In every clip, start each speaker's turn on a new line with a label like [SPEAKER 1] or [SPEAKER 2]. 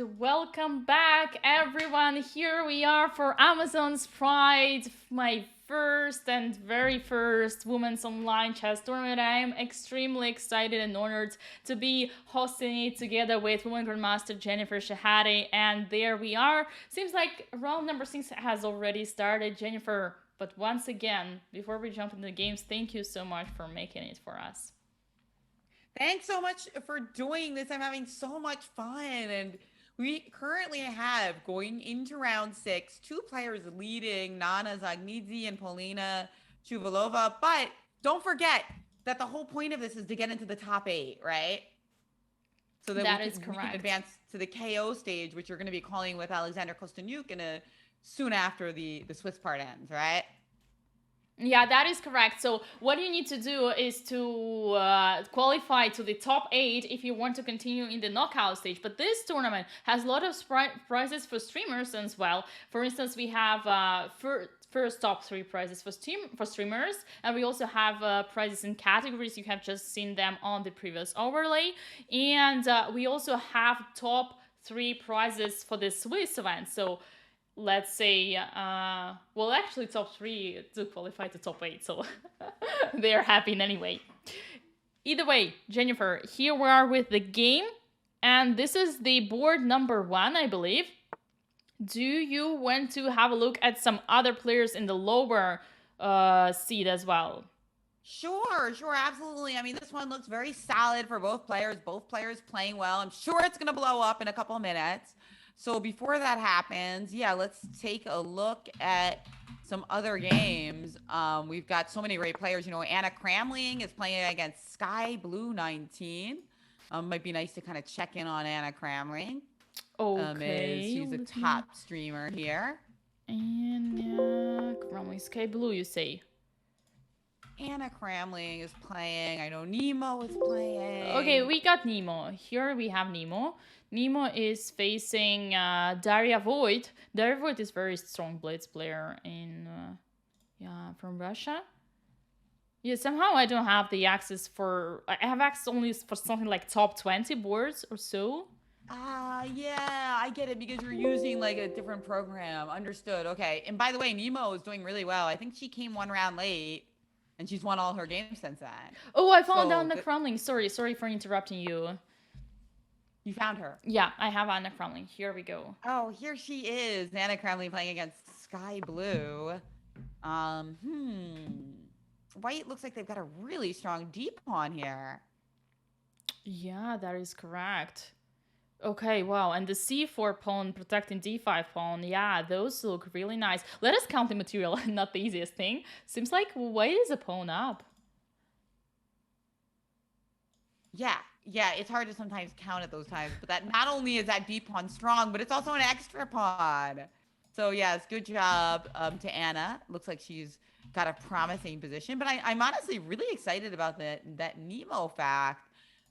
[SPEAKER 1] welcome back, everyone. Here we are for Amazon's Pride, my first and very first women's online chess tournament. I am extremely excited and honored to be hosting it together with women Grandmaster Jennifer Shahade. And there we are. Seems like round number 6 has already started, Jennifer. But once again, before we jump into the games, thank you so much for making it for us.
[SPEAKER 2] Thanks so much for doing this. I'm having so much fun. And we currently have, going into round 6, 2 players leading, Nana Zagnidze and Polina Chuvalova. But don't forget that the whole point of this is to get into the top 8, right? So that
[SPEAKER 1] That
[SPEAKER 2] we
[SPEAKER 1] is
[SPEAKER 2] can
[SPEAKER 1] correct.
[SPEAKER 2] advance to the KO stage, which you're going to be calling with Alexandra Kosteniuk soon after the Swiss part ends, right?
[SPEAKER 1] Yeah, that is correct. So what you need to do is to qualify to the top 8 if you want to continue in the knockout stage. But this tournament has a lot of prizes for streamers as well. For instance, we have first top 3 prizes for streamers, and we also have prizes in categories. You have just seen them on the previous overlay, and we also have top 3 prizes for the Swiss event. So let's say, well, actually, top 3 to qualify to top 8, so they're happy in anyway. Either way, Jennifer, here we are with the game, and this is the board number 1, I believe. Do you want to have a look at some other players in the lower seed as well?
[SPEAKER 2] Sure, absolutely. I mean, this one looks very solid for both players playing well. I'm sure it's going to blow up in a couple of minutes. So before that happens, yeah, let's take a look at some other games. We've got so many great players. You know, Anna Kramling is playing against Sky Blue 19. Might be nice to kind of check in on Anna Kramling.
[SPEAKER 1] Okay.
[SPEAKER 2] She's a top streamer here.
[SPEAKER 1] Anna Kramling, Sky Blue, you say?
[SPEAKER 2] Anna Kramling is playing. I know Nemo is playing.
[SPEAKER 1] Okay, we got Nemo. Here we have Nemo. Nemo is facing Daria Voigt. Daria Voigt is very strong Blitz player from Russia. Yeah, somehow I don't have the access for... I have access only for something like top 20 boards or so.
[SPEAKER 2] Yeah, I get it because you're using like a different program. Understood. Okay. And by the way, Nemo is doing really well. I think she came 1 round late. And she's won all her games since then.
[SPEAKER 1] Oh, I found Anna Kramling. Sorry for interrupting you.
[SPEAKER 2] You found her?
[SPEAKER 1] Yeah, I have Anna Kramling. Here we go.
[SPEAKER 2] Oh, here she is. Anna Kramling playing against Sky Blue. White looks like they've got a really strong D pawn here.
[SPEAKER 1] Yeah, that is correct. Okay, wow, and the c4 pawn protecting d5 pawn, yeah, those look really nice. Let us count the material, not the easiest thing. Seems like white is a pawn up.
[SPEAKER 2] Yeah, it's hard to sometimes count at those times, but that not only is that d pawn strong, but it's also an extra pawn. So yes, good job to Anna. Looks like she's got a promising position, but I'm honestly really excited about that Nemo fact.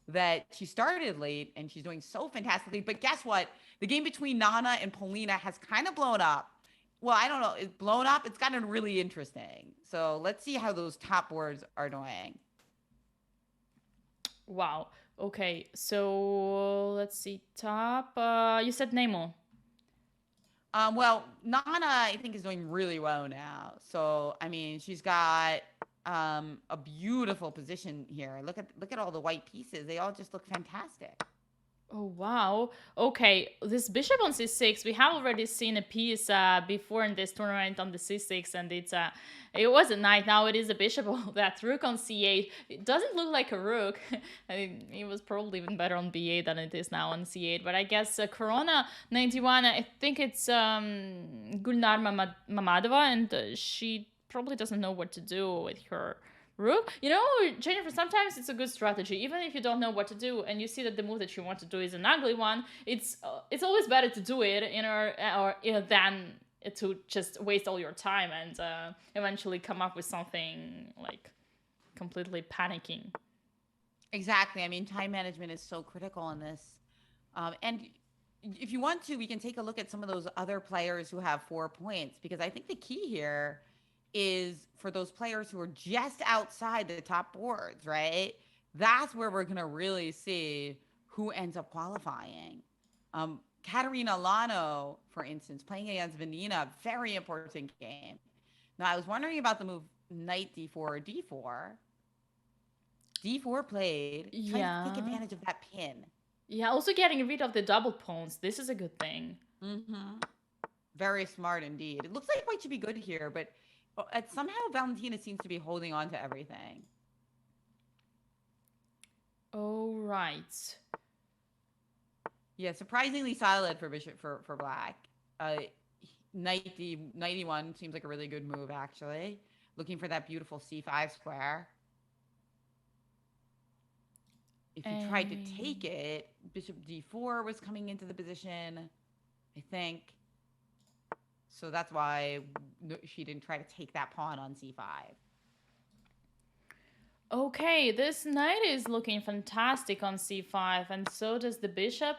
[SPEAKER 2] That she started late and she's doing so fantastically. But guess what? The game between Nana and Polina has kind of blown up. Well, I don't know. It's blown up. It's gotten really interesting. So let's see how those top boards are doing.
[SPEAKER 1] Wow. Okay. So let's see. Top. You said Nemo.
[SPEAKER 2] Well, Nana, I think, is doing really well now. So, I mean, she's got a beautiful position here. Look at all the white pieces. They all just look fantastic.
[SPEAKER 1] Oh, wow. Okay, this bishop on c6, we have already seen a piece before in this tournament on the c6, and it was a knight. Now it is a bishop. That rook on c8. It doesn't look like a rook. I mean, it was probably even better on b8 than it is now on c8. But I guess Corona 91, I think it's Gulnar Mamadova, and she probably doesn't know what to do with her rook. You know, Jennifer, sometimes it's a good strategy, even if you don't know what to do and you see that the move that you want to do is an ugly one. It's always better to do it than to just waste all your time and eventually come up with something like completely panicking.
[SPEAKER 2] Exactly. I mean, time management is so critical in this. And if you want to, we can take a look at some of those other players who have 4 points, because I think the key here is for those players who are just outside the top boards, right? That's where we're going to really see who ends up qualifying. Katerina Lano, for instance, playing against Vanina, very important game. Now, I was wondering about the move knight d4 or d4. d4 played, trying to take
[SPEAKER 1] Yeah.
[SPEAKER 2] advantage of that pin.
[SPEAKER 1] Yeah, also getting rid of the double pawns. This is a good thing.
[SPEAKER 2] Very smart indeed. It looks like white should be good here, but somehow Valentina seems to be holding on to everything.
[SPEAKER 1] Oh, right.
[SPEAKER 2] Yeah, surprisingly solid for bishop for black. Knight e1 seems like a really good move, actually. Looking for that beautiful c5 square. If you tried to take it, bishop d4 was coming into the position, I think. So that's why she didn't try to take that pawn on c5.
[SPEAKER 1] Okay, this knight is looking fantastic on c5, and so does the bishop.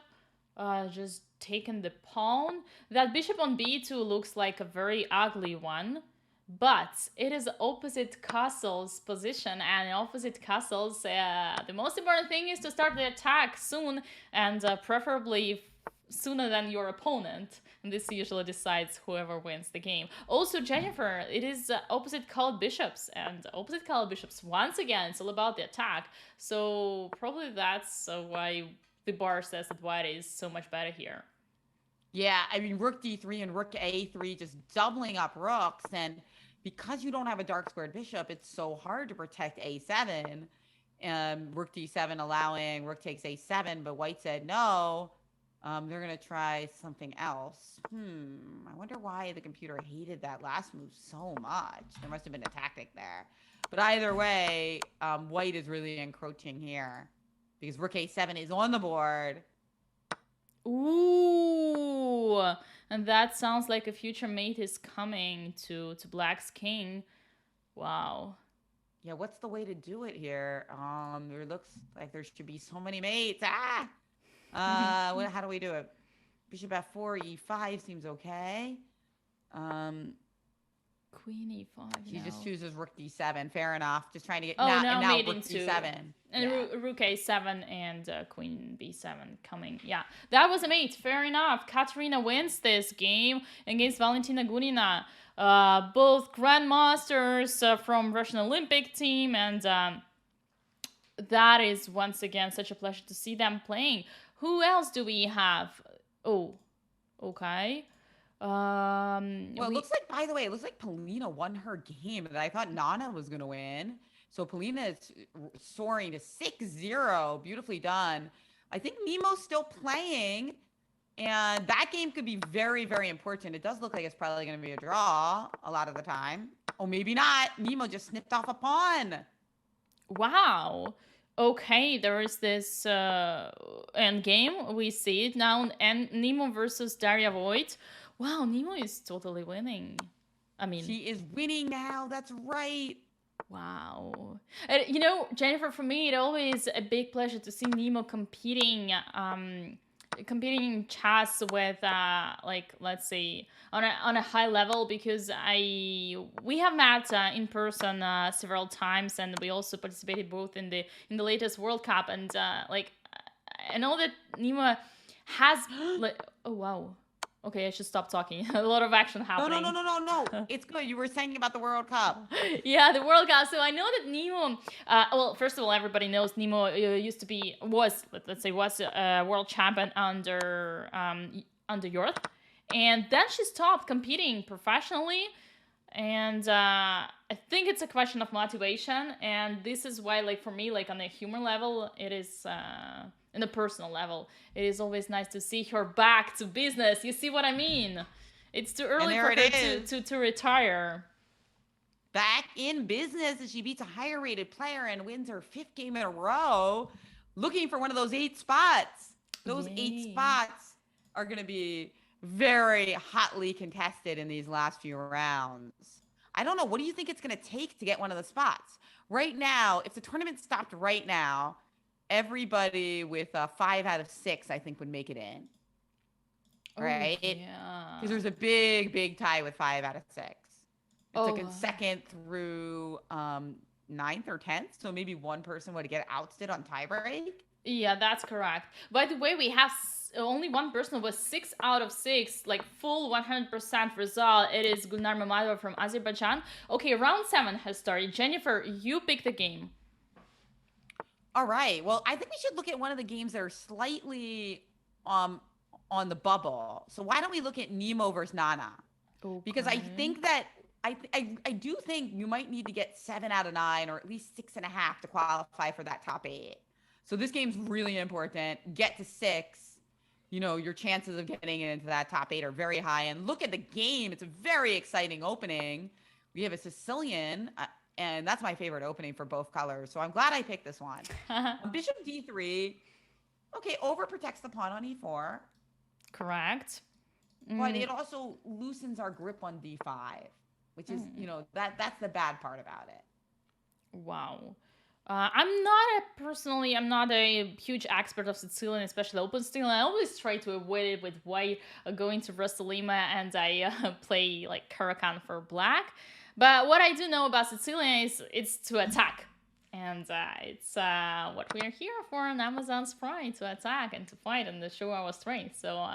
[SPEAKER 1] Just taking the pawn. That bishop on b2 looks like a very ugly one, but it is opposite castle's position, and in opposite castles, the most important thing is to start the attack soon, and preferably sooner than your opponent. And this usually decides whoever wins the game. Also, Jennifer, it is opposite colored bishops, and opposite colored bishops, once again, it's all about the attack. So probably that's why the bar says that white is so much better here.
[SPEAKER 2] Yeah, I mean, rook d3 and rook a3 just doubling up rooks, and because you don't have a dark squared bishop, it's so hard to protect a7. Rook d7 allowing rook takes a7, but white said no. They're going to try something else. I wonder why the computer hated that last move so much. There must have been a tactic there. But either way, white is really encroaching here because rook a7 is on the board.
[SPEAKER 1] Ooh, and that sounds like a future mate is coming to black's king. Wow.
[SPEAKER 2] Yeah, what's the way to do it here? It looks like there should be so many mates. How do we do it? Bishop f4, e5 seems okay.
[SPEAKER 1] Queen e5.
[SPEAKER 2] She just chooses rook d7. Fair enough. Just trying to get
[SPEAKER 1] now mate
[SPEAKER 2] rook
[SPEAKER 1] into
[SPEAKER 2] d7.
[SPEAKER 1] And rook a7 and queen b7 coming. Yeah, that was a mate. Fair enough. Katerina wins this game against Valentina Gunina. Both grandmasters from Russian Olympic team, and that is once again such a pleasure to see them playing. Who else do we have? Oh, okay.
[SPEAKER 2] Well, it looks like, by the way, it looks like Polina won her game that I thought Nana was going to win. So Polina is soaring to 6-0. Beautifully done. I think Nemo's still playing, and that game could be very, very important. It does look like it's probably going to be a draw a lot of the time. Oh, maybe not. Nemo just snipped off a pawn.
[SPEAKER 1] Wow. Okay, there is this end game. We see it now, and Nemo versus Daria Voigt. Wow, Nemo is totally winning. I mean,
[SPEAKER 2] she is winning now. That's right.
[SPEAKER 1] Wow. You know, Jennifer, for me, it's always a big pleasure to see Nemo competing in chess with like, let's say on a high level, because we have met in person several times, and we also participated both in the latest World Cup, and like I know that Nemo has like, oh wow. Okay, I should stop talking. A lot of action happening.
[SPEAKER 2] No. It's good. You were saying about the World Cup.
[SPEAKER 1] Yeah, the World Cup. So I know that Nemo, well, first of all, everybody knows Nemo was a world champion under Yorth. And then she stopped competing professionally. And I think it's a question of motivation. And this is why, like, for me, like, on a human level, it is... in a personal level, it is always nice to see her back to business. You see what I mean? It's too early for her to retire.
[SPEAKER 2] Back in business as she beats a higher rated player and wins her 5th game in a row, looking for one of those 8 spots. Those 8 spots are going to be very hotly contested in these last few rounds. I don't know. What do you think it's going to take to get one of the spots? Right now, if the tournament stopped right now, everybody with 5 out of 6, I think, would make it in. Right?
[SPEAKER 1] Yeah.
[SPEAKER 2] Because there's a big tie with 5 out of 6. It's like in 2nd through 9th or 10th. So maybe one person would get ousted on tiebreak.
[SPEAKER 1] Yeah, that's correct. By the way, we have only one person was 6 out of 6, like full 100% result. It is Gulnar Mamadova from Azerbaijan. Okay, round 7 has started. Jennifer, you pick the game.
[SPEAKER 2] All right. Well, I think we should look at one of the games that are slightly on the bubble. So why don't we look at Nemo versus Nana?
[SPEAKER 1] Okay.
[SPEAKER 2] Because I think that I do think you might need to get 7 out of 9 or at least 6.5 to qualify for that top 8. So this game's really important. Get to 6. You know, your chances of getting into that top 8 are very high. And look at the game. It's a very exciting opening. We have a Sicilian, and that's my favorite opening for both colors. So I'm glad I picked this one. Bishop d3. Okay, overprotects the pawn on e4.
[SPEAKER 1] Correct.
[SPEAKER 2] But it also loosens our grip on d5, which is, you know, that's the bad part about it.
[SPEAKER 1] Wow. I'm not a huge expert of Sicilian, especially open style. I always try to avoid it with white going to Rossolima, and I play like Caracan for black. But what I do know about Sicilian is it's to attack. And it's what we are here for on Amazon's Prime, to attack and to fight and to show our strength. So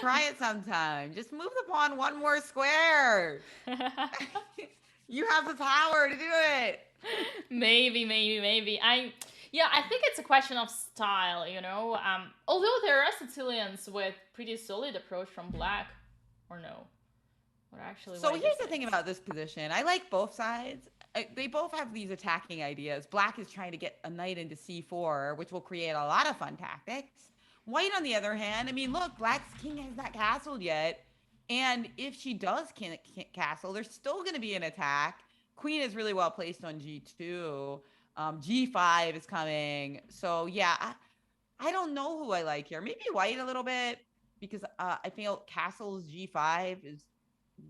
[SPEAKER 2] try it sometime. Just move the pawn one more square. You have the power to do it.
[SPEAKER 1] Maybe. I think it's a question of style, you know. Although there are Sicilians with pretty solid approach from black, or no. What actually?
[SPEAKER 2] So here's the thing about this position. I like both sides. They both have these attacking ideas. Black is trying to get a knight into c4, which will create a lot of fun tactics. White, on the other hand, I mean, look, Black's king has not castled yet. And if she does can't castle, there's still going to be an attack. Queen is really well placed on g2. G5 is coming. So, yeah, I don't know who I like here. Maybe White a little bit, because I feel castles g5 is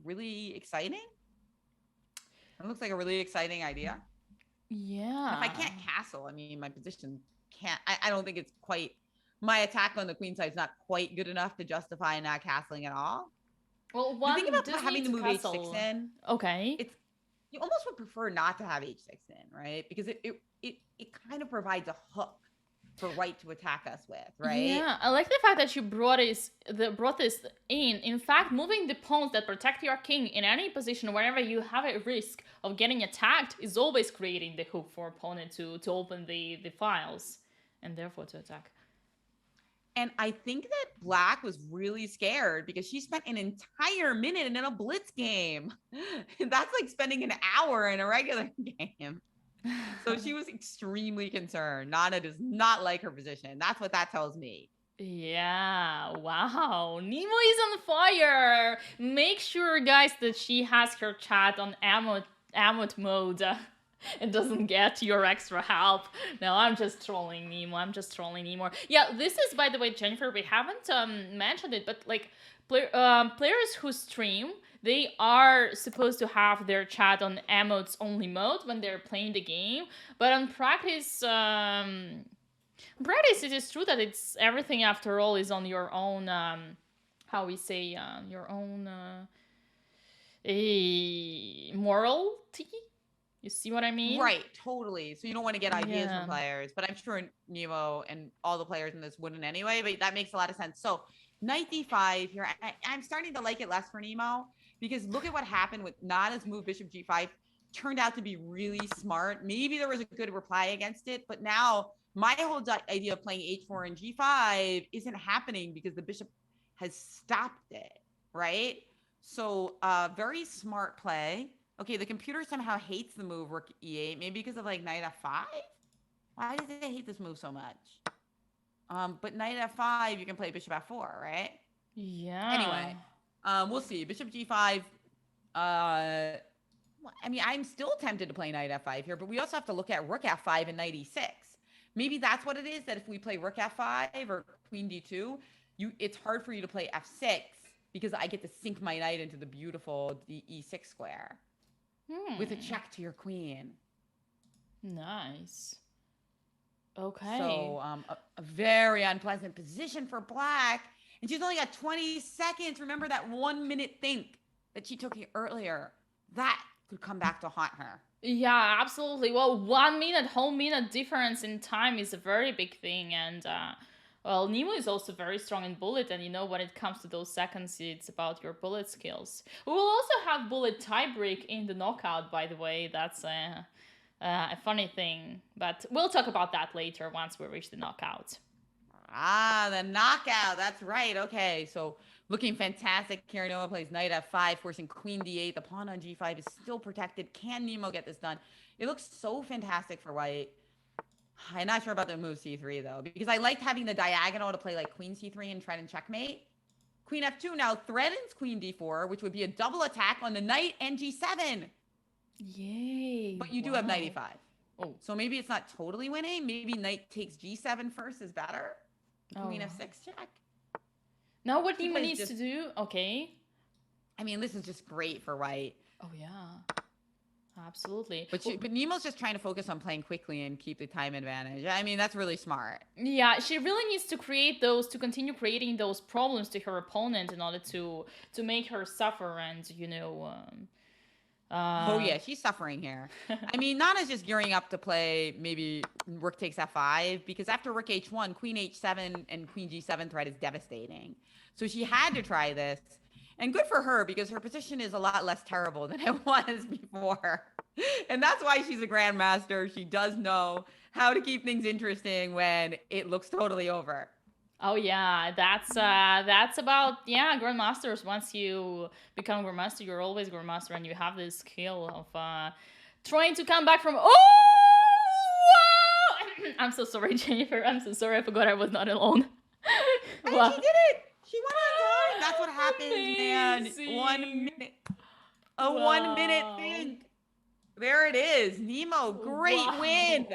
[SPEAKER 2] really exciting. It looks like a really exciting idea.
[SPEAKER 1] Yeah.
[SPEAKER 2] And if I can't castle, I mean, my position can't. I don't think it's quite. My attack on the queen side is not quite good enough to justify not castling at all.
[SPEAKER 1] Well, one
[SPEAKER 2] think about having to move h6 in.
[SPEAKER 1] Okay.
[SPEAKER 2] You almost would prefer not to have h6 in, right? Because it kind of provides a hook for White to attack us with, right?
[SPEAKER 1] Yeah, I like the fact that you brought this in. In fact, moving the pawns that protect your king in any position wherever you have a risk of getting attacked is always creating the hook for opponent to open the files and therefore to attack.
[SPEAKER 2] And I think that Black was really scared because she spent an entire minute in a Blitz game. That's like spending an hour in a regular game. So she was extremely concerned. Nana does not like her position. That's what that tells me.
[SPEAKER 1] Yeah, wow. Nemo is on fire. Make sure, guys, that she has her chat on Amot mode. It doesn't get your extra help. No, I'm just trolling Nemo. Yeah, this is, by the way, Jennifer, we haven't mentioned it, but like players who stream, they are supposed to have their chat on emotes only mode when they're playing the game. But on practice, it is true that it's everything after all is on your own. Your own morality. You see what I mean?
[SPEAKER 2] Right, totally. So you don't want to get ideas from players, but I'm sure Nemo and all the players in this wouldn't anyway, but that makes a lot of sense. So knight d5 here. I'm starting to like it less for Nemo because look at what happened with Nana's move bishop g5. Turned out to be really smart. Maybe there was a good reply against it, but now my whole idea of playing h4 and g5 isn't happening because the bishop has stopped it, right? So very smart play. Okay, the computer somehow hates the move rook e8, maybe because of like knight f5. Why does it hate this move so much? But knight f5, you can play bishop f4, right?
[SPEAKER 1] Yeah.
[SPEAKER 2] Anyway, we'll see. Bishop g5. I mean, I'm still tempted to play knight f5 here, but we also have to look at rook f5 and knight e6. Maybe that's what it is, that if we play rook f5 or queen d2, it's hard for you to play f6 because I get to sink my knight into the beautiful e6 square. With a check to your queen.
[SPEAKER 1] Nice. Okay.
[SPEAKER 2] So a very unpleasant position for Black. And she's only got 20 seconds. Remember that 1 minute think that she took earlier. That could come back to haunt her.
[SPEAKER 1] Yeah, absolutely. Well, 1 minute, whole minute difference in time is a very big thing. And Well, Nemo is also very strong in bullet, and when it comes to those seconds, it's about your bullet skills. We will also have bullet tiebreak in the knockout, by the way. That's a funny thing, but we'll talk about that later once we reach the knockout.
[SPEAKER 2] The knockout. That's right. Okay, so looking fantastic. Karinova plays knight f5, forcing queen d8. The pawn on g5 is still protected. Can Nemo get this done? It looks so fantastic for white. I'm not sure about the move c3, though, because I liked having the diagonal to play like queen c3 and try and checkmate. Queen f2 now threatens queen d4, which would be a double attack on the knight and g7.
[SPEAKER 1] Yay.
[SPEAKER 2] But you do have knight e5.
[SPEAKER 1] Oh.
[SPEAKER 2] So maybe it's not totally winning. Maybe knight takes g7 first is better. Queen f6 check.
[SPEAKER 1] Now what Nemo needs to do? Okay.
[SPEAKER 2] I mean, this is just great for white.
[SPEAKER 1] Oh, yeah. Absolutely.
[SPEAKER 2] But Nemo's just trying to focus on playing quickly and keep the time advantage. I mean, that's really smart.
[SPEAKER 1] Yeah, she really needs to continue creating those problems to her opponent in order to make her suffer and,
[SPEAKER 2] oh, yeah, she's suffering here. I mean, Nana's just gearing up to play maybe rook takes f5, because after rook h1, queen h7 and queen g7 threat is devastating. So she had to try this. And good for her, because her position is a lot less terrible than it was before. And that's why she's a grandmaster. She does know how to keep things interesting when it looks totally over.
[SPEAKER 1] Oh yeah, that's about grandmasters. Once you become grandmaster, you're always grandmaster, and you have this skill of trying to come back from. Oh, wow! I'm so sorry, Jennifer. I'm so sorry. I forgot I was not alone.
[SPEAKER 2] And wow. She did it. She went on time. That's what happens, man. 1 minute. A 1 minute thing. There it is. Nemo, great win.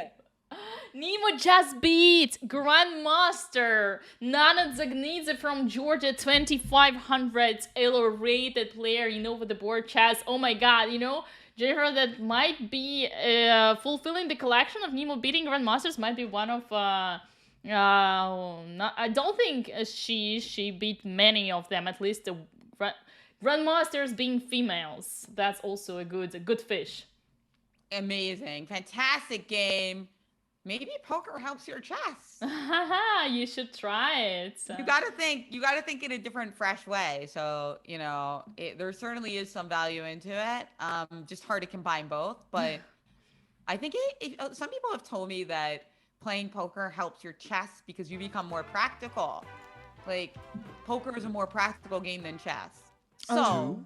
[SPEAKER 1] Nemo just beat Grandmaster Nana Zagnidze from Georgia, 2500 elo-rated player with the board chess. Oh my god, Jennifer, that might be fulfilling the collection of Nemo beating Grandmasters might be one of... I don't think she beat many of them, at least the Grandmasters being females. That's also a good fish.
[SPEAKER 2] Amazing. Fantastic game. Maybe poker helps your chess.
[SPEAKER 1] You should try it.
[SPEAKER 2] You gotta think in a different, fresh way. So, there certainly is some value into it. Just hard to combine both. But I think some people have told me that playing poker helps your chess because you become more practical. Like, poker is a more practical game than chess. So,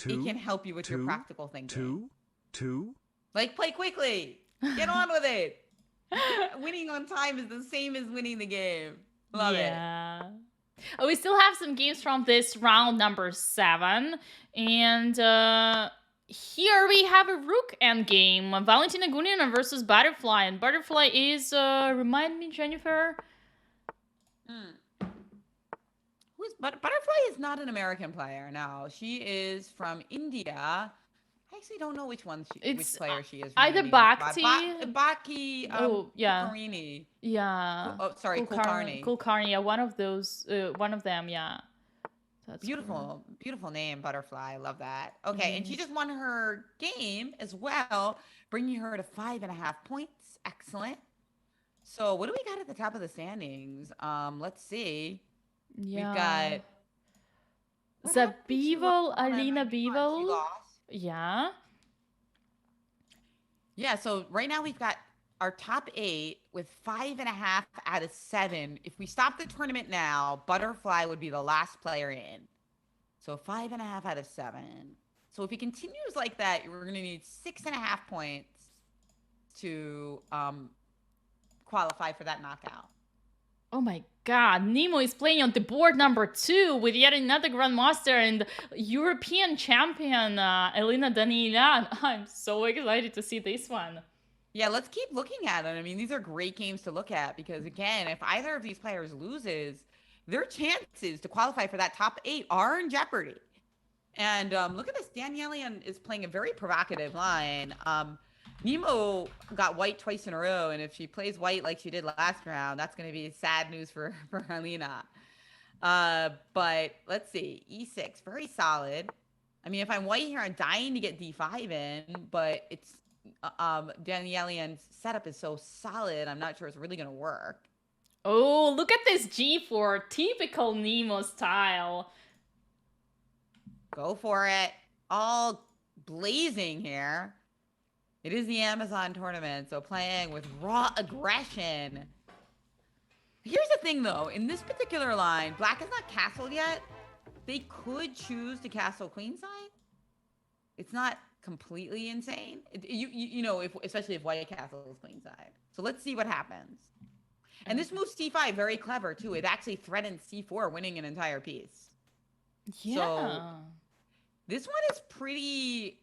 [SPEAKER 2] it can help you with your practical thinking. Like, play quickly. Get on with it. Winning on time is the same as winning the game. Love it.
[SPEAKER 1] Oh, we still have some games from this round number 7. And here we have a rook endgame. Valentina Gunina versus Butterfly. And Butterfly is, remind me, Jennifer?
[SPEAKER 2] Butterfly is not an American player. No, she is from India. I actually don't know which player she is.
[SPEAKER 1] Either Bhakti.
[SPEAKER 2] Bhakti. Kulkarni.
[SPEAKER 1] Yeah.
[SPEAKER 2] Oh, sorry, Kulkarni.
[SPEAKER 1] Kulkarni. Yeah, one of those. One of them. Yeah.
[SPEAKER 2] That's beautiful. Cool. Beautiful name, Butterfly. I love that. Okay, and she just won her game as well, bringing her to 5.5 points. Excellent. So what do we got at the top of the standings? Let's see.
[SPEAKER 1] Yeah. We've got Zabival, Alina Bival. Yeah.
[SPEAKER 2] Yeah, so right now we've got our top 8 with 5.5 out of 7. If we stop the tournament now, Butterfly would be the last player in. So 5.5 out of 7. So if he continues like that, we're going to need 6.5 points to qualify for that knockout.
[SPEAKER 1] Oh my god, Nemo is playing on the board number 2 with yet another Grandmaster and European champion, Elena Danila. I'm so excited to see this one.
[SPEAKER 2] Yeah, let's keep looking at it. I mean, these are great games to look at because, again, if either of these players loses, their chances to qualify for that top 8 are in jeopardy. And look at this. Danielian is playing a very provocative line. Nemo got white twice in a row, and if she plays white like she did last round, that's going to be sad news for Alina. But let's see. E6, very solid. I mean, if I'm white here, I'm dying to get D5 in, but it's Danielian's setup is so solid, I'm not sure it's really going to work.
[SPEAKER 1] Oh, look at this G4, typical Nemo style.
[SPEAKER 2] Go for it. All blazing here. It is the Amazon tournament, so playing with raw aggression. Here's the thing, though. In this particular line, Black has not castled yet. They could choose to castle queenside. It's not completely insane. You know, especially if White castles queenside. So let's see what happens. And this move C5, very clever, too. It actually threatens C4, winning an entire piece.
[SPEAKER 1] Yeah.
[SPEAKER 2] So this one is pretty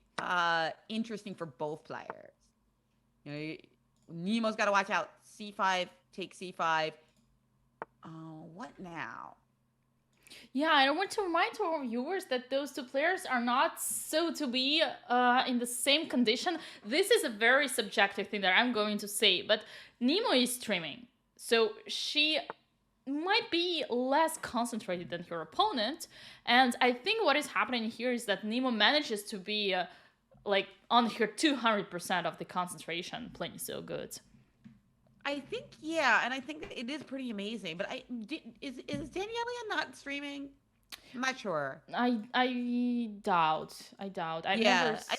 [SPEAKER 2] interesting for both players. You know, Nemo's got to watch out. C5, take C5. What now?
[SPEAKER 1] Yeah, I want to remind to our viewers that those two players are not so to be in the same condition. This is a very subjective thing that I'm going to say, but Nemo is streaming, so she might be less concentrated than her opponent, and I think what is happening here is that Nemo manages to be like on her 200% of the concentration, playing so good.
[SPEAKER 2] I think, yeah, and I think that it is pretty amazing. But is Daniela not streaming? I'm not sure.
[SPEAKER 1] I doubt.
[SPEAKER 2] I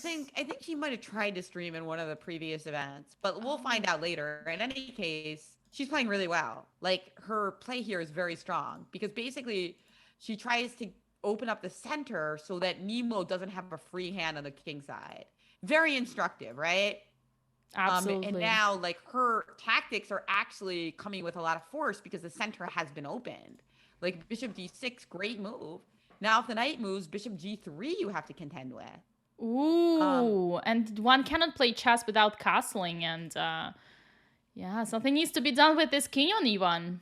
[SPEAKER 2] think she might have tried to stream in one of the previous events, but we'll find out later. In any case, she's playing really well. Like, her play here is very strong because basically she tries to open up the center so that Nemo doesn't have a free hand on the king side. Very instructive, right?
[SPEAKER 1] Absolutely.
[SPEAKER 2] And now, like, her tactics are actually coming with a lot of force because the center has been opened. Like, bishop d6, great move. Now, if the knight moves, bishop g3 you have to contend with.
[SPEAKER 1] Ooh, and one cannot play chess without castling, and yeah, something needs to be done with this king on e1.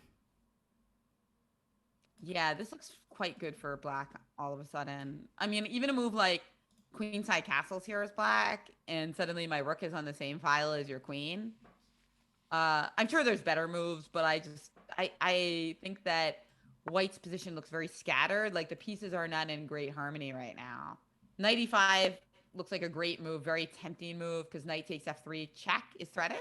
[SPEAKER 2] Yeah, this looks quite good for Black all of a sudden. I mean, even a move like queenside castles here is Black, and suddenly my rook is on the same file as your queen. I'm sure there's better moves, but I think that White's position looks very scattered. Like, the pieces are not in great harmony right now. Knight e5 looks like a great move, very tempting move, because knight takes f3, check is threatened.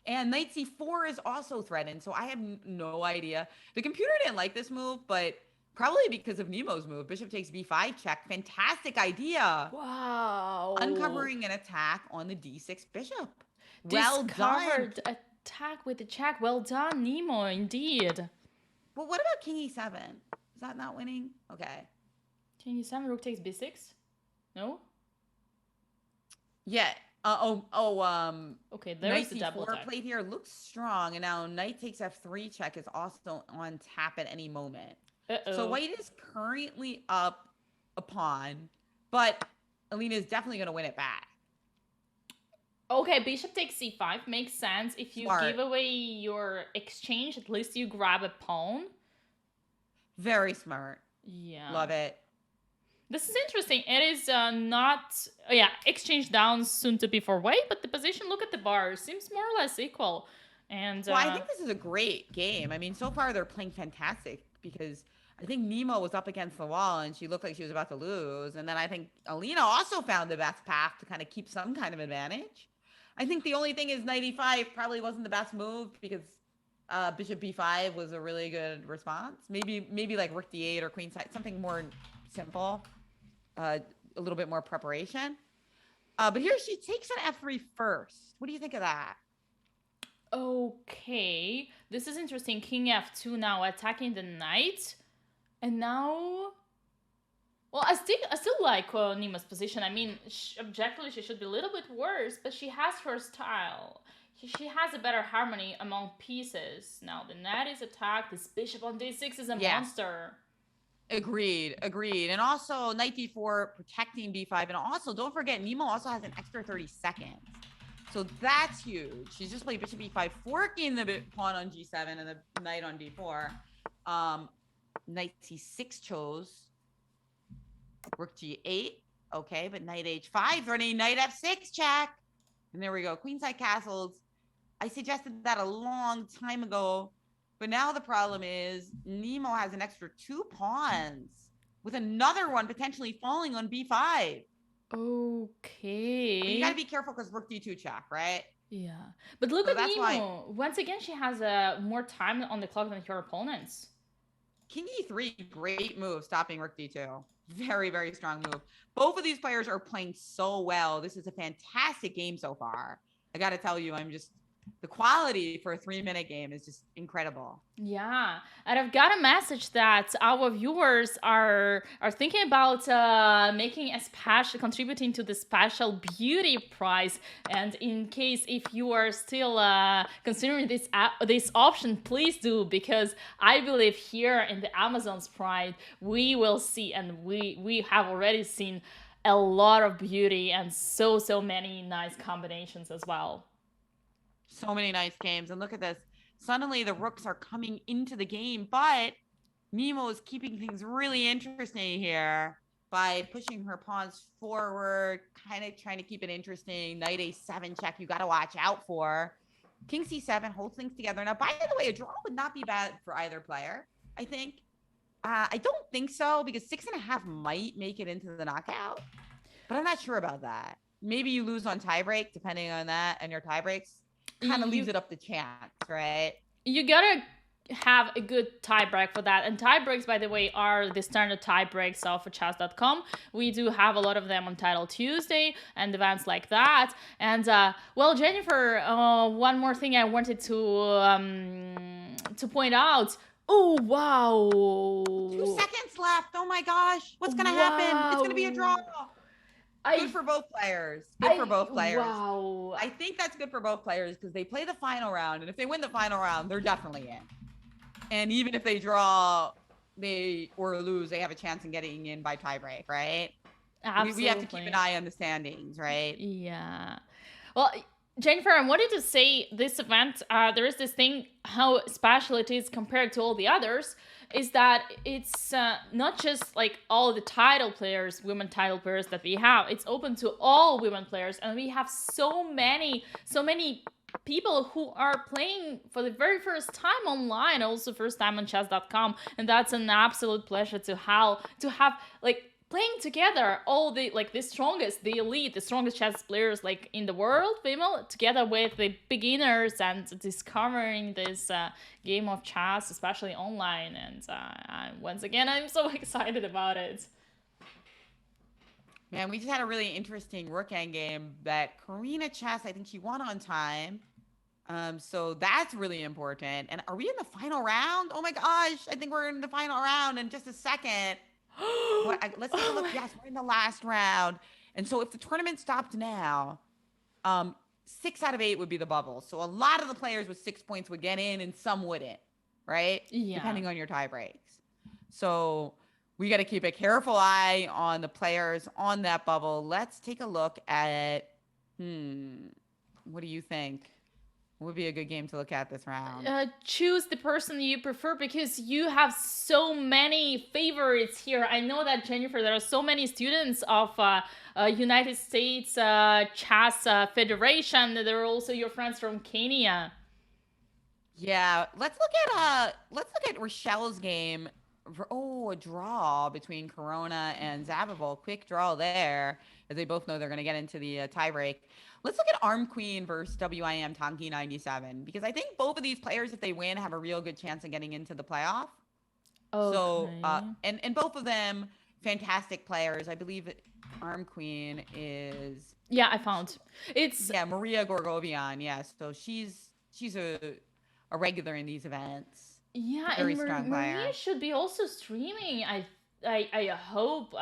[SPEAKER 2] And knight c4 is also threatened, so I have no idea. The computer didn't like this move, but probably because of Nemo's move. Bishop takes b5 check. Fantastic idea.
[SPEAKER 1] Wow.
[SPEAKER 2] Uncovering an attack on the d6 bishop.
[SPEAKER 1] Well done. Attack with the check. Well done, Nemo, indeed.
[SPEAKER 2] Well, what about king e7? Is that not winning? Okay.
[SPEAKER 1] King e7, rook takes b6? No?
[SPEAKER 2] Yeah.
[SPEAKER 1] Okay, there's the double
[SPEAKER 2] knight
[SPEAKER 1] attack.
[SPEAKER 2] c4 played here looks strong, and now knight takes f3 check is also on tap at any moment. So White is currently up a pawn, but Alina is definitely going to win it back.
[SPEAKER 1] Okay, bishop takes c5 makes sense. If you give away your exchange, at least you grab a pawn.
[SPEAKER 2] Very smart.
[SPEAKER 1] Yeah.
[SPEAKER 2] Love it.
[SPEAKER 1] This is interesting. It is not... yeah, exchange down soon to be for White, but the position, look at the bar, seems more or less equal. And
[SPEAKER 2] well, I think this is a great game. I mean, so far they're playing fantastic because I think Nemo was up against the wall and she looked like she was about to lose. And then I think Alina also found the best path to kind of keep some kind of advantage. I think the only thing is knight e5 probably wasn't the best move because bishop b5 was a really good response. Maybe like rook d8 or queen side, something more simple, a little bit more preparation. But here she takes an f3 first. What do you think of that?
[SPEAKER 1] Okay, this is interesting. King f2 now attacking the knight. And now... well, I still like Nemo's position. I mean, objectively, she should be a little bit worse, but she has her style. She has a better harmony among pieces. Now, the knight is attacked. This bishop on d6 is a monster.
[SPEAKER 2] Agreed. And also, knight d4, protecting b5. And also, don't forget, Nemo also has an extra 30 seconds. So that's huge. She's just played bishop e5, forking the pawn on g7 and the knight on d4. Knight c6 chose. Rook g8. Okay, but knight h5, threatening knight f6 check. And there we go. Queenside castles. I suggested that a long time ago. But now the problem is Nemo has an extra 2 pawns with another one potentially falling on b5.
[SPEAKER 1] Okay.
[SPEAKER 2] But you got to be careful because rook d2 check, right?
[SPEAKER 1] Yeah. But look
[SPEAKER 2] So
[SPEAKER 1] at
[SPEAKER 2] that's why
[SPEAKER 1] Nemo. Once again, she has more time on the clock than her opponents.
[SPEAKER 2] King E3, great move, stopping Rook D2. Very, very strong move. Both of these players are playing so well. This is a fantastic game so far. I got to tell you, the quality for a 3-minute game is just incredible.
[SPEAKER 1] Yeah, and I've got a message that our viewers are thinking about making a special, contributing to the special beauty prize. And in case if you are still considering this option, please do, because I believe here in the Amazon's Pride we will see, and we have already seen a lot of beauty and so many nice combinations as well.
[SPEAKER 2] So many nice games, and look at this. Suddenly the rooks are coming into the game, but Nemo is keeping things really interesting here by pushing her pawns forward, kind of trying to keep it interesting. Knight A7 check you got to watch out for. King C7 holds things together. Now, by the way, a draw would not be bad for either player, I think. I don't think so, because 6.5 might make it into the knockout, but I'm not sure about that. Maybe you lose on tiebreak, depending on that, and your tiebreaks kind of leaves it up to chance, right?
[SPEAKER 1] You gotta have a good tie break for that. And tie breaks, by the way, are the standard tie breaks of chess.com. We do have a lot of them on Title Tuesday and events like that. And well, Jennifer, one more thing I wanted to point out. Oh wow!
[SPEAKER 2] 2 seconds left. Oh my gosh, what's gonna happen? It's gonna be a draw. Good for both players. Good for both players.
[SPEAKER 1] Wow.
[SPEAKER 2] I think that's good for both players because they play the final round, and if they win the final round, they're definitely in. And even if they draw, or lose, they have a chance in getting in by tiebreak, right?
[SPEAKER 1] Absolutely.
[SPEAKER 2] We have to keep an eye on the standings, right?
[SPEAKER 1] Yeah. Well, Jennifer, I wanted to say this event, there is this thing, how special it is compared to all the others, is that it's not just like all the title players, women title players that we have. It's open to all women players, and we have so many people who are playing for the very first time online, also first time on chess.com, and that's an absolute pleasure to have like playing together all the strongest, the elite, the strongest chess players like in the world, female, together with the beginners, and discovering this game of chess, especially online. And once again, I'm so excited about it.
[SPEAKER 2] Man, we just had a really interesting rook endgame that Karina Chess, I think she won on time. So that's really important. And are we in the final round? Oh my gosh, I think we're in the final round in just a second. Let's take a look. Yes, we're in the last round. And so if the tournament stopped now, 6 out of 8 would be the bubble. So a lot of the players with 6 points would get in and some wouldn't, right?
[SPEAKER 1] Yeah.
[SPEAKER 2] Depending on your tie breaks. So we got to keep a careful eye on the players on that bubble. Let's take a look at, what do you think? Would be a good game to look at this round.
[SPEAKER 1] Choose the person you prefer, because you have so many favorites here. I know that, Jennifer, there are so many students of United States Chess Federation. There are also your friends from Kenya.
[SPEAKER 2] Yeah, let's look at Rochelle's game. A draw between Corona and Zabavol. Quick draw there, as they both know they're going to get into the tiebreak. Let's look at Arm Queen versus WIM Tonki 97, because I think both of these players, if they win, have a real good chance of getting into the playoff. Okay. So, and both of them fantastic players. I believe Arm Queen is.
[SPEAKER 1] Yeah, I found it's.
[SPEAKER 2] Yeah, Maria Gorgovian. Yes, so she's a regular in these events.
[SPEAKER 1] Yeah,
[SPEAKER 2] very
[SPEAKER 1] and
[SPEAKER 2] strong player.
[SPEAKER 1] Maria should be also streaming. I hope.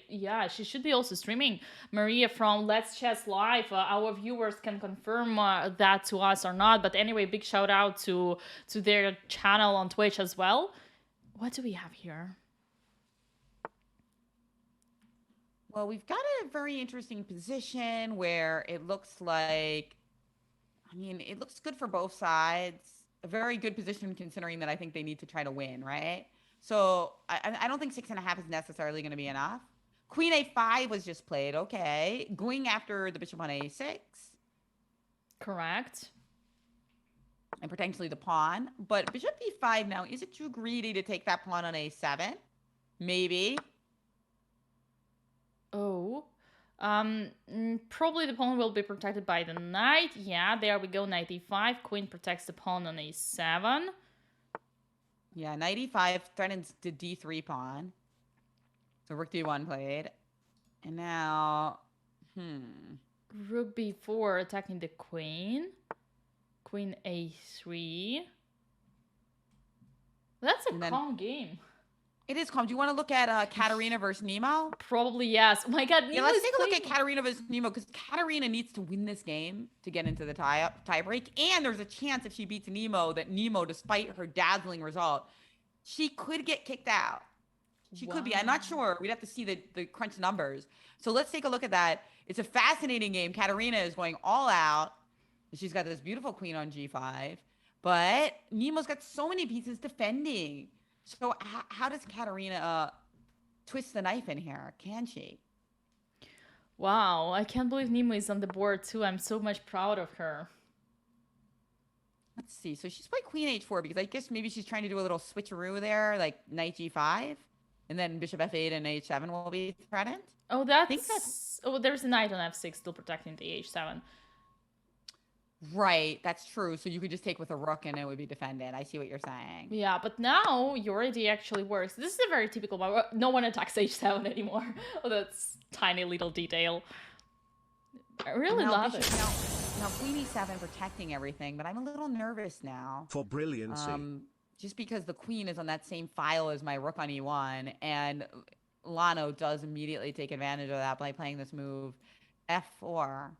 [SPEAKER 1] Yeah, she should be also streaming. Maria from Let's Chess Live. Our viewers can confirm that to us or not. But anyway, big shout out to their channel on Twitch as well. What do we have here?
[SPEAKER 2] Well, we've got a very interesting position where it looks like, it looks good for both sides. A very good position considering that I think they need to try to win, right? So I don't think 6.5 is necessarily going to be enough. Queen A5 was just played. Okay. Going after the bishop on A6.
[SPEAKER 1] Correct.
[SPEAKER 2] And potentially the pawn. But bishop B5 now, is it too greedy to take that pawn on A7? Maybe.
[SPEAKER 1] Oh. Probably the pawn will be protected by the knight. Yeah, there we go. Knight e5. Queen protects the pawn on a7.
[SPEAKER 2] Yeah, knight e5 threatens the d3 pawn. So rook d1 played. And now,
[SPEAKER 1] Rook b4 attacking the queen. Queen a3. That's a calm game.
[SPEAKER 2] It is calm. Do you want to look at Katarina versus Nemo?
[SPEAKER 1] Probably yes. Oh my god, Nemo
[SPEAKER 2] let's take a look at Katarina versus Nemo, because Katarina needs to win this game to get into the tie break. And there's a chance if she beats Nemo that Nemo, despite her dazzling result, she could get kicked out. She could be. I'm not sure. We'd have to see the crunch numbers. So let's take a look at that. It's a fascinating game. Katarina is going all out. She's got this beautiful queen on g5. But Nemo's got so many pieces defending. So how does Katarina twist the knife in here? Can she?
[SPEAKER 1] Wow, I can't believe Nemo is on the board too. I'm so much proud of her.
[SPEAKER 2] Let's see. So she's played queen h4 because I guess maybe she's trying to do a little switcheroo there, like knight g5. And then bishop f8 and h7 will be threatened.
[SPEAKER 1] Oh, that's... Oh, there's a knight on f6 still protecting the h7.
[SPEAKER 2] Right, that's true. So you could just take with a rook and it would be defended. I see what you're saying.
[SPEAKER 1] Yeah, but now your idea actually works. This is a very typical one. No one attacks h7 anymore. Oh, that's tiny little detail. I really love it.
[SPEAKER 2] Now queen e7 protecting everything, but I'm a little nervous now.
[SPEAKER 3] For brilliancy.
[SPEAKER 2] Just because the queen is on that same file as my rook on e1, and Lano does immediately take advantage of that by playing this move f4,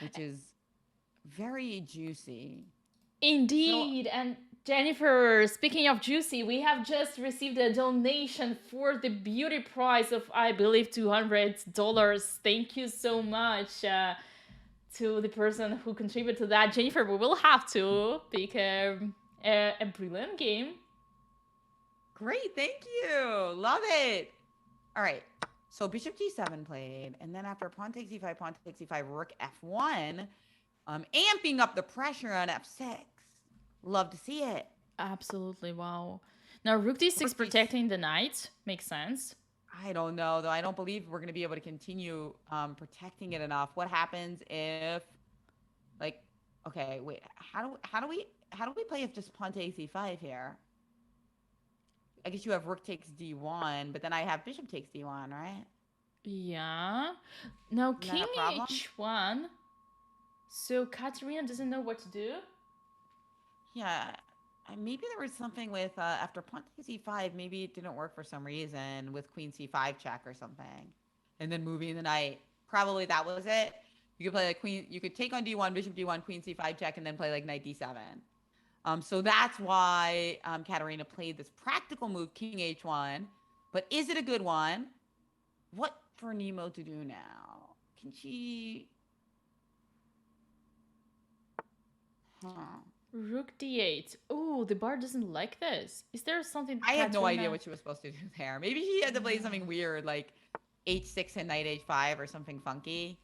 [SPEAKER 2] which is very juicy.
[SPEAKER 1] Indeed. And Jennifer, speaking of juicy, we have just received a donation for the beauty prize of, I believe, $200. Thank you so much to the person who contributed to that. Jennifer, we will have to pick a brilliant game.
[SPEAKER 2] Great, thank you. Love it. All right. So bishop g7 played, and then after pawn takes e5, rook f1, amping up the pressure on f6. Love to see it.
[SPEAKER 1] Absolutely, wow. Now rook d6 protecting the knight makes sense.
[SPEAKER 2] I don't know, though. I don't believe we're going to be able to continue protecting it enough. What happens if, like, okay, wait, how do we play if just pawn takes e5 here? I guess you have rook takes d1, but then I have bishop takes d1, right?
[SPEAKER 1] Yeah. Now king h1. So Katarina doesn't know what to do?
[SPEAKER 2] Yeah. Maybe there was something with, after pawn takes e5, maybe it didn't work for some reason with queen c5 check or something. And then moving the knight. Probably that was it. You could play like queen, you could take on d1, bishop d1, queen c5 check, and then play like knight d7. So that's why Katarina played this practical move, king h1. But is it a good one? What for Nemo to do now? Can she...
[SPEAKER 1] Rook d8. Oh, the bar doesn't like this. Is there something...
[SPEAKER 2] I have no idea what she was supposed to do there. Maybe she had to play something weird, like h6 and knight h5 or something funky.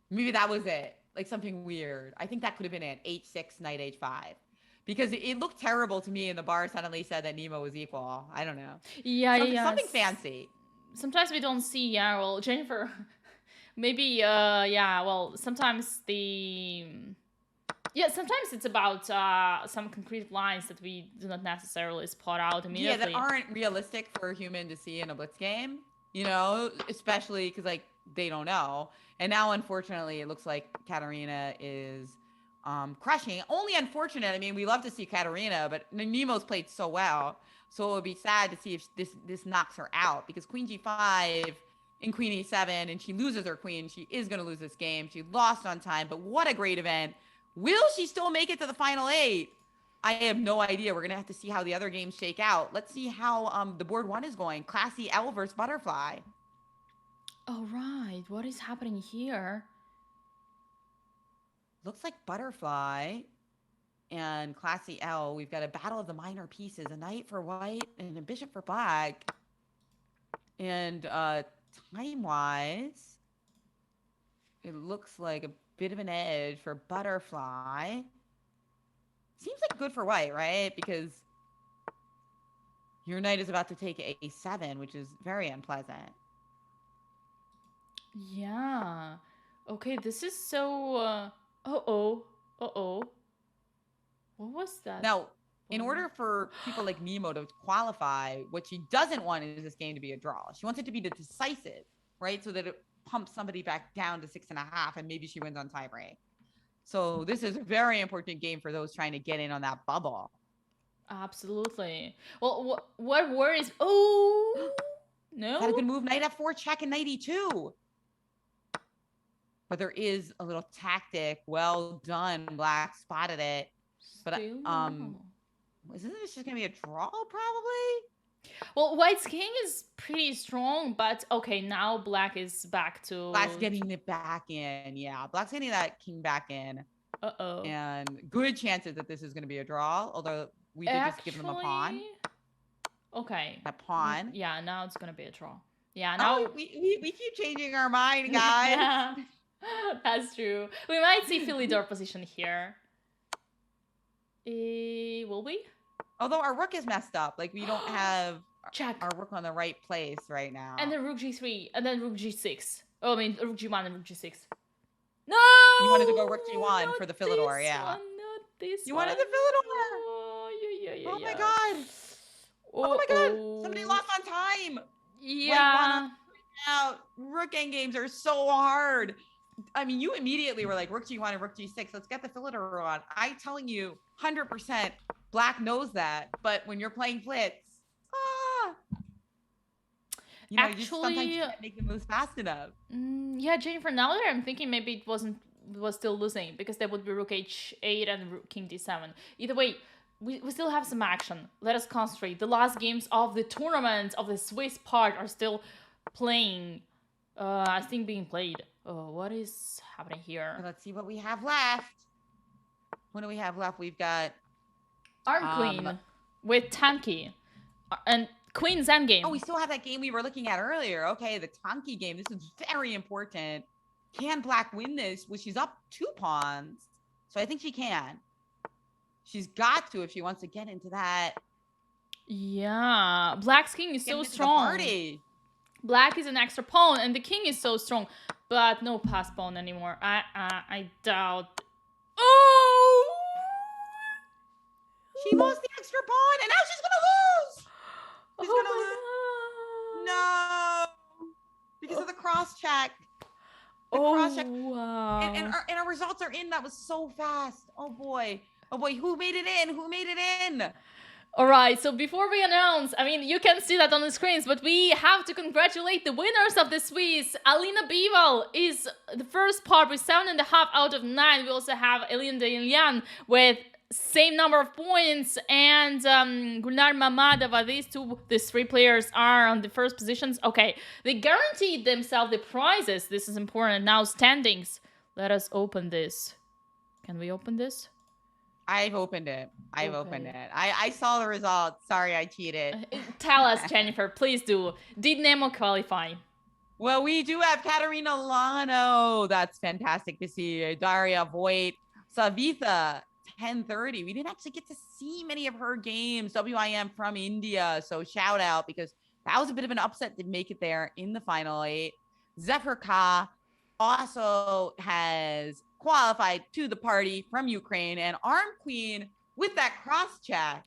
[SPEAKER 2] Maybe that was it. Like something weird. I think that could have been it. h6, knight h5. Because it looked terrible to me, and the bar suddenly said that Nemo was equal. I don't know.
[SPEAKER 1] Yeah,
[SPEAKER 2] something fancy.
[SPEAKER 1] Sometimes we don't see, yeah, well, Jennifer, maybe, yeah, well, sometimes the... Yeah, sometimes it's about some concrete lines that we do not necessarily spot out immediately.
[SPEAKER 2] Yeah, that aren't realistic for a human to see in a Blitz game, you know, especially because, like, they don't know. And now, unfortunately, it looks like Katarina is crushing. Only unfortunate, I mean, we love to see Katarina, but Nemo's played so well. So it would be sad to see if this knocks her out, because queen g5 and queen e7, and she loses her queen. She is going to lose this game. She lost on time, but what a great event. Will she still make it to the final 8? I have no idea. We're going to have to see how the other games shake out. Let's see how the board 1 is going. Classy L versus Butterfly.
[SPEAKER 1] Oh, right. What is happening here?
[SPEAKER 2] Looks like Butterfly and Classy L. We've got a battle of the minor pieces. A knight for white and a bishop for black. And time-wise, it looks like a bit of an edge for Butterfly. Seems like good for white, right? Because your knight is about to take a7, which is very unpleasant.
[SPEAKER 1] Yeah. Okay, this is so. Uh-oh. Uh-oh. What was that?
[SPEAKER 2] Now, in order for people like Nemo to qualify, what she doesn't want is this game to be a draw. She wants it to be the decisive, right? So that it pumps somebody back down to 6.5 and maybe she wins on tiebreak. So this is a very important game for those trying to get in on that bubble.
[SPEAKER 1] Absolutely. Well, what worries? Oh no.
[SPEAKER 2] Is that a good move? Knight f4 check and knight e2. But there is a little tactic. Well done. Black spotted it. But
[SPEAKER 1] Still
[SPEAKER 2] isn't this just gonna be a draw probably?
[SPEAKER 1] Well, White's king is pretty strong, but okay, now Black is back to.
[SPEAKER 2] Black's getting it back in. Yeah, Black's getting that king back in.
[SPEAKER 1] Uh-oh.
[SPEAKER 2] And good chances that this is going to be a draw, although we did just give them a pawn.
[SPEAKER 1] Okay.
[SPEAKER 2] A pawn.
[SPEAKER 1] Yeah, now it's going to be a draw. Yeah, now.
[SPEAKER 2] We keep changing our mind, guys.
[SPEAKER 1] Yeah, that's true. We might see Philidor position here. Will we?
[SPEAKER 2] Although our rook is messed up. Like, we don't have
[SPEAKER 1] Check.
[SPEAKER 2] our rook on the right place right now.
[SPEAKER 1] And then rook g3, and then rook g6. Oh, I mean, rook g1 and rook g6. No!
[SPEAKER 2] You wanted to go rook g1 for the Philidor, yeah.
[SPEAKER 1] Not this
[SPEAKER 2] you
[SPEAKER 1] one.
[SPEAKER 2] wanted the Philidor.
[SPEAKER 1] Oh, yeah.
[SPEAKER 2] Oh my god. Oh my god. Somebody lost on time.
[SPEAKER 1] Yeah.
[SPEAKER 2] Out. Rook endgames are so hard. I mean, you immediately were like, rook g1 and rook g6. Let's get the Philidor on. I'm telling you, 100%. Black knows that. But when you're playing Blitz, you know,
[SPEAKER 1] actually,
[SPEAKER 2] sometimes you can't make the moves fast enough.
[SPEAKER 1] Yeah, Jennifer, now that I'm thinking, maybe it was still losing because there would be rook h8 and rook king d7. Either way, we still have some action. Let us concentrate. The last games of the tournament of the Swiss part are still playing. I think being played. Oh, what is happening here?
[SPEAKER 2] Let's see what we have left. What do we have left? We've got
[SPEAKER 1] Arm Queen with Tanki and Queen's Endgame.
[SPEAKER 2] Oh, we still have that game we were looking at earlier. Okay, the Tanki game. This is very important. Can Black win this? Well, she's up 2 pawns. So I think she can. She's got to if she wants to get into that.
[SPEAKER 1] Yeah. Black's king is so strong. Black is an extra pawn and the king is so strong. But no pass pawn anymore. I doubt. Oh!
[SPEAKER 2] She lost the extra pawn and now she's going to lose. She's gonna lose. No, because of the cross check.
[SPEAKER 1] Cross check. Wow.
[SPEAKER 2] And our results are in. That was so fast. Oh boy. Who made it in?
[SPEAKER 1] All right. So before we announce, I mean, you can see that on the screens, but we have to congratulate the winners of the Swiss. Alina Bival is the first part with 7.5 out of 9. We also have Eliane Delian with same number of points, and Gulnar Mamadova. These 3 players are on the first positions. Okay, they guaranteed themselves the prizes. This is important. Now standings. Let us open this. Can we open this?
[SPEAKER 2] I've opened it. I saw the results. Sorry, I cheated.
[SPEAKER 1] Tell us, Jennifer. Please do. Did Nemo qualify?
[SPEAKER 2] Well, we do have Katerina Lano. That's fantastic to see. Daria Voigt, Savitha. 10:30. We didn't actually get to see many of her games. WIM from India. So shout out because that was a bit of an upset to make it there in the final 8. Zephyr Ka also has qualified to the party from Ukraine, and Arm Queen with that cross check.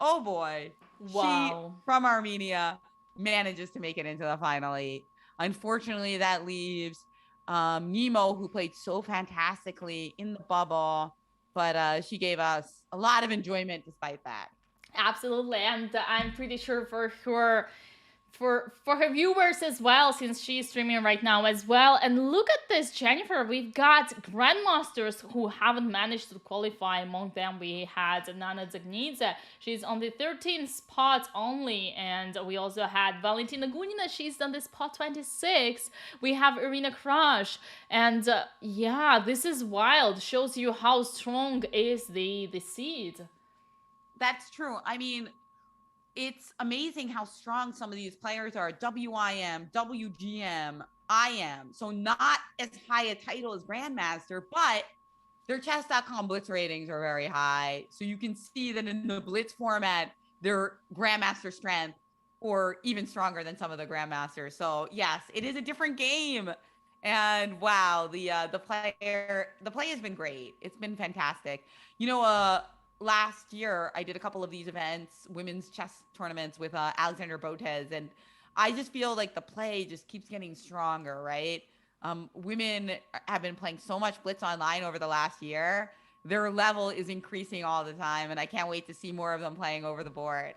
[SPEAKER 2] Oh boy.
[SPEAKER 1] Wow.
[SPEAKER 2] She from Armenia manages to make it into the final 8. Unfortunately, that leaves Nemo, who played so fantastically in the bubble. But she gave us a lot of enjoyment despite that.
[SPEAKER 1] Absolutely. And I'm pretty sure for her viewers as well, since she's streaming right now as well. And look at this, Jennifer. We've got Grandmasters who haven't managed to qualify. Among them, we had Nana Zagnidze. She's on the 13th spot only. And we also had Valentina Gunina. She's on the spot 26. We have Irina Crush. And yeah, this is wild. Shows you how strong is the seed.
[SPEAKER 2] That's true. I mean, it's amazing how strong some of these players are. WIM, WGM, IM. So not as high a title as Grandmaster, but their chess.com Blitz ratings are very high. So you can see that in the Blitz format, their Grandmaster strength or even stronger than some of the Grandmasters. So yes, it is a different game. And wow, the play has been great. It's been fantastic. You know, last year I did a couple of these events, women's chess tournaments with Alexandra Botez, and I just feel like the play just keeps getting stronger, right? Women have been playing so much Blitz online over the last year. Their level is increasing all the time, and I can't wait to see more of them playing over the board.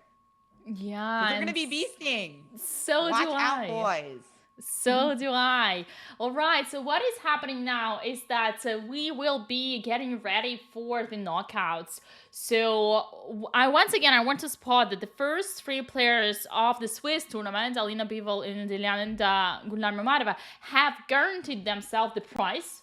[SPEAKER 1] Yeah,
[SPEAKER 2] Because they're going to
[SPEAKER 1] and
[SPEAKER 2] be beasting.
[SPEAKER 1] so do
[SPEAKER 2] Watch out,
[SPEAKER 1] I.
[SPEAKER 2] boys.
[SPEAKER 1] So do I. All right. So what is happening now is that we will be getting ready for the knockouts. So I want to spot that the first three players of the Swiss tournament, Alina Bivol and Guillermo Marva, have guaranteed themselves the prize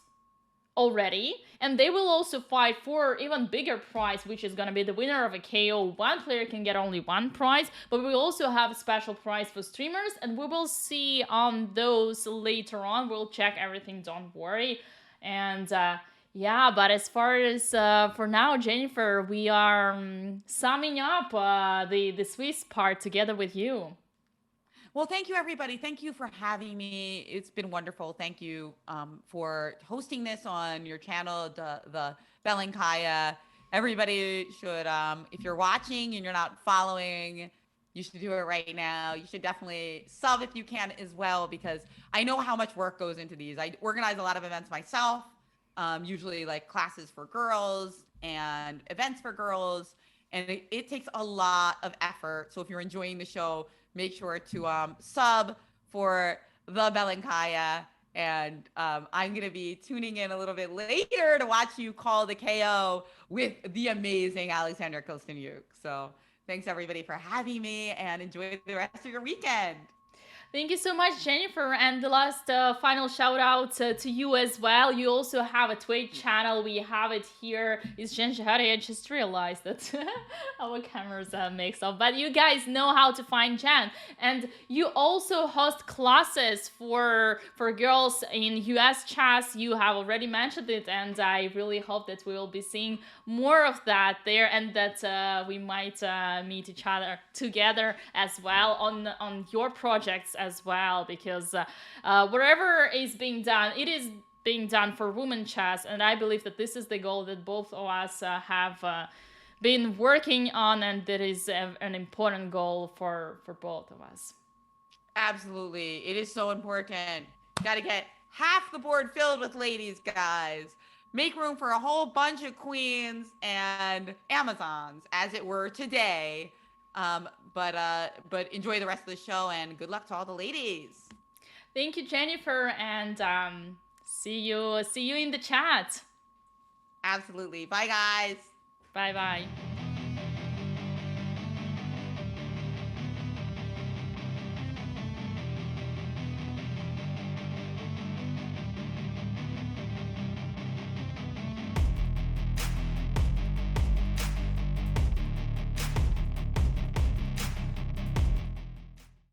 [SPEAKER 1] already, and they will also fight for even bigger prize, which is going to be the winner of a KO. One player can get only one prize, but we also have a special prize for streamers, and we will see on those later on. We'll check everything, don't worry. And yeah, but as far as for now, Jennifer, we are summing up the Swiss part together with you.
[SPEAKER 2] Well, thank you, everybody. Thank you for having me. It's been wonderful. Thank you for hosting this on your channel, the Belenkaya. Everybody should, if you're watching and you're not following, you should do it right now. You should definitely sub if you can as well, because I know how much work goes into these. I organize a lot of events myself, usually like classes for girls and events for girls. And it takes a lot of effort. So if you're enjoying the show, make sure to sub for the Belenkaya. And I'm going to be tuning in a little bit later to watch you call the KO with the amazing Alexandra Kosteniuk. So thanks, everybody, for having me, and enjoy the rest of your weekend.
[SPEAKER 1] Thank you so much, Jennifer. And the last final shout out to you as well. You also have a Twitch channel. We have it here. It's Jen Shahade. I just realized that our cameras are mixed up. But you guys know how to find Jen. And you also host classes for girls in US chess. You have already mentioned it. And I really hope that we will be seeing more of that there, and that we might meet each other together as well on your projects as well, because wherever is being done, it is being done for women chess, and I believe that this is the goal that both of us have been working on, and that is an important goal for both of us.
[SPEAKER 2] Absolutely. It is so important. Got to get half the board filled with ladies, guys. Make room for a whole bunch of queens and Amazons, as it were, today. But enjoy the rest of the show, and good luck to all the ladies.
[SPEAKER 1] Thank you, Jennifer, and see you in the chat.
[SPEAKER 2] Absolutely. Bye, guys.
[SPEAKER 1] Bye bye.